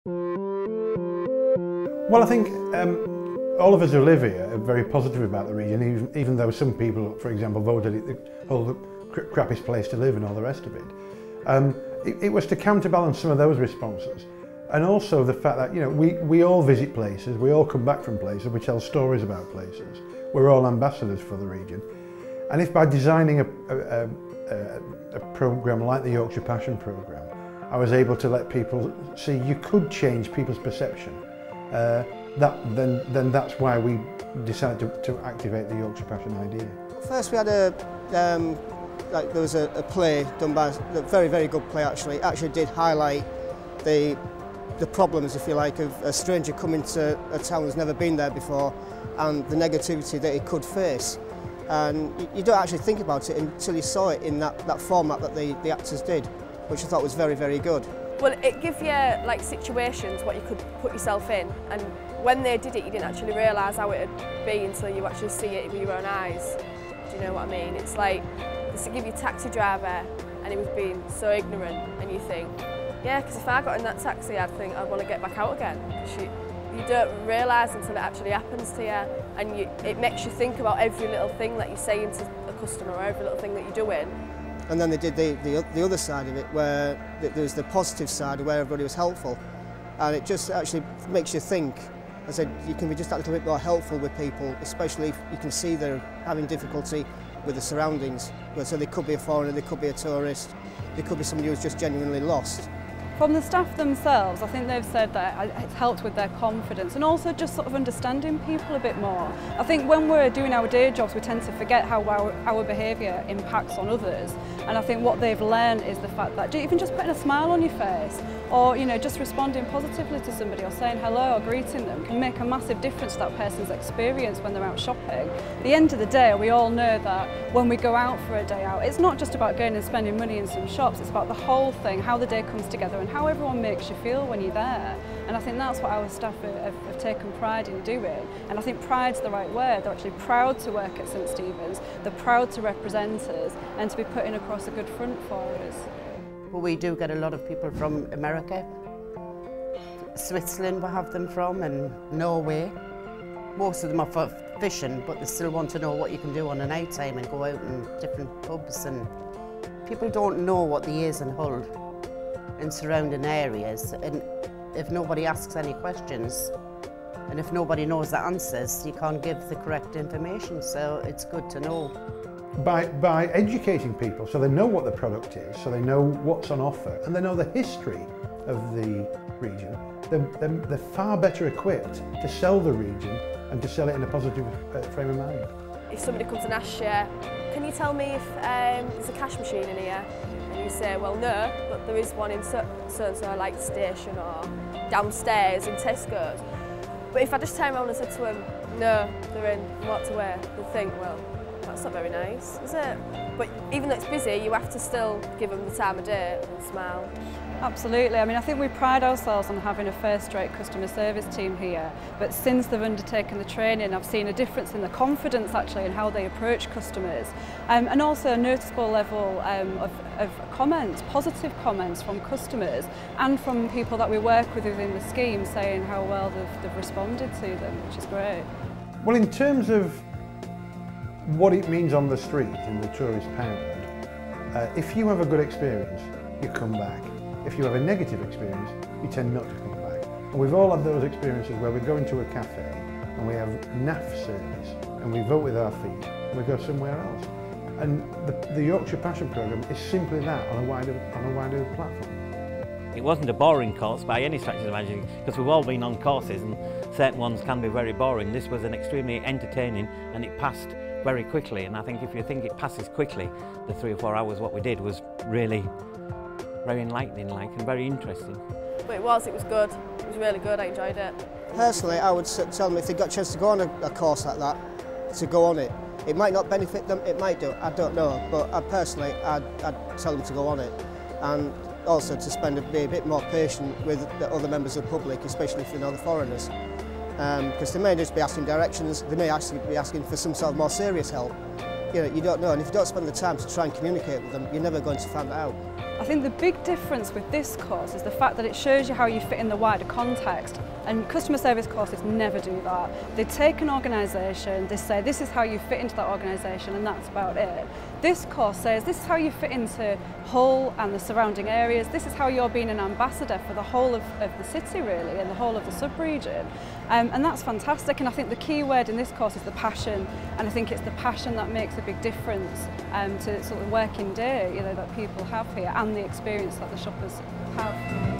Well, I think all of us who live here are very positive about the region, even though some people, for example, voted it the crappiest place to live and all the rest of it. It was to counterbalance some of those responses, and also the fact that, you know, we all visit places, we all come back from places, we tell stories about places, we're all ambassadors for the region. And if by designing a programme like the Yorkshire Passion programme, I was able to let people see you could change people's perception, then that's why we decided to activate the Yorkshire Passion idea. First we had there was a play done by a very, very good play actually. It actually did highlight the problems, if you like, of a stranger coming to a town who's never been there before and the negativity that it could face. And you don't actually think about it until you saw it in that format that the actors did, which I thought was very, very good. Well, it gives you like situations what you could put yourself in, and when they did it you didn't actually realise how it would be until you actually see it with your own eyes. Do you know what I mean? It's like, to give you a taxi driver and he was being so ignorant, and you think, yeah, because if I got in that taxi I'd think I'd want to get back out again. You don't realise until it actually happens to you, and it makes you think about every little thing that you're saying to a customer or every little thing that you're doing. And then they did the other side of it, where there was the positive side where everybody was helpful, and it just actually makes you think. I said you can be just a little bit more helpful with people, especially if you can see they're having difficulty with the surroundings. So they could be a foreigner, they could be a tourist, they could be somebody who's just genuinely lost. From the staff themselves, I think they've said that it's helped with their confidence and also just sort of understanding people a bit more. I think when we're doing our day jobs, we tend to forget how our behaviour impacts on others. And I think what they've learned is the fact that even just putting a smile on your face, or just responding positively to somebody or saying hello or greeting them can make a massive difference to that person's experience when they're out shopping. At the end of the day, we all know that when we go out for a day out, it's not just about going and spending money in some shops, it's about the whole thing, how the day comes together and how everyone makes you feel when you're there. And I think that's what our staff have taken pride in doing. And I think pride's the right word. They're actually proud to work at St Stephen's, they're proud to represent us and to be putting across a good front for us. Well, we do get a lot of people from America, Switzerland we have them from, and Norway. Most of them are for fishing, but they still want to know what you can do on a night time and go out in different pubs. And people don't know what there is in Hull and surrounding areas, and if nobody asks any questions and if nobody knows the answers, you can't give the correct information, so it's good to know. By educating people so they know what the product is, so they know what's on offer, and they know the history of the region, they're far better equipped to sell the region and to sell it in a positive frame of mind. If somebody comes and asks you, can you tell me if there's a cash machine in here? And you say, well no, but there is one in so-and-so, like the station or downstairs in Tesco's. But if I just turn around and said to them, no, they're in, and walked away, they'd think, well, that's not very nice, is it? But even though it's busy, you have to still give them the time of day and smile. Absolutely. I mean, I think we pride ourselves on having a first-rate customer service team here, but since they've undertaken the training, I've seen a difference in the confidence actually in how they approach customers, and also a noticeable level of comments, positive comments from customers and from people that we work with within the scheme saying how well they've responded to them, which is great. Well, in terms of what it means on the street in the tourist pound, if you have a good experience, you come back. If you have a negative experience, you tend not to come back. And we've all had those experiences where we go into a cafe and we have naff service and we vote with our feet and we go somewhere else. And the Yorkshire Passion programme is simply that on a wider platform. It wasn't a boring course by any stretch of the imagination, because we've all been on courses and certain ones can be very boring. This was an extremely entertaining and it passed very quickly, and I think if you think it passes quickly, the 3 or 4 hours what we did was really very enlightening and very interesting. But it was good. It was really good, I enjoyed it. Personally, I would tell them if they got a chance to go on a course like that, to go on it. It might not benefit them, it might do, I don't know, but personally, I'd tell them to go on it. And also to be a bit more patient with the other members of the public, especially if they know the foreigners. Because they may just be asking directions, they may actually be asking for some sort of more serious help. You don't know, and if you don't spend the time to try and communicate with them, you're never going to find that out. I think the big difference with this course is the fact that it shows you how you fit in the wider context, and customer service courses never do that. They take an organisation, they say this is how you fit into that organisation and that's about it. This course says this is how you fit into Hull and the surrounding areas, this is how you're being an ambassador for the whole of the city really and the whole of the sub-region. And that's fantastic, and I think the key word in this course is the passion, and I think it's the passion that makes a big difference to sort of working day, you know, that people have here and the experience that the shoppers have.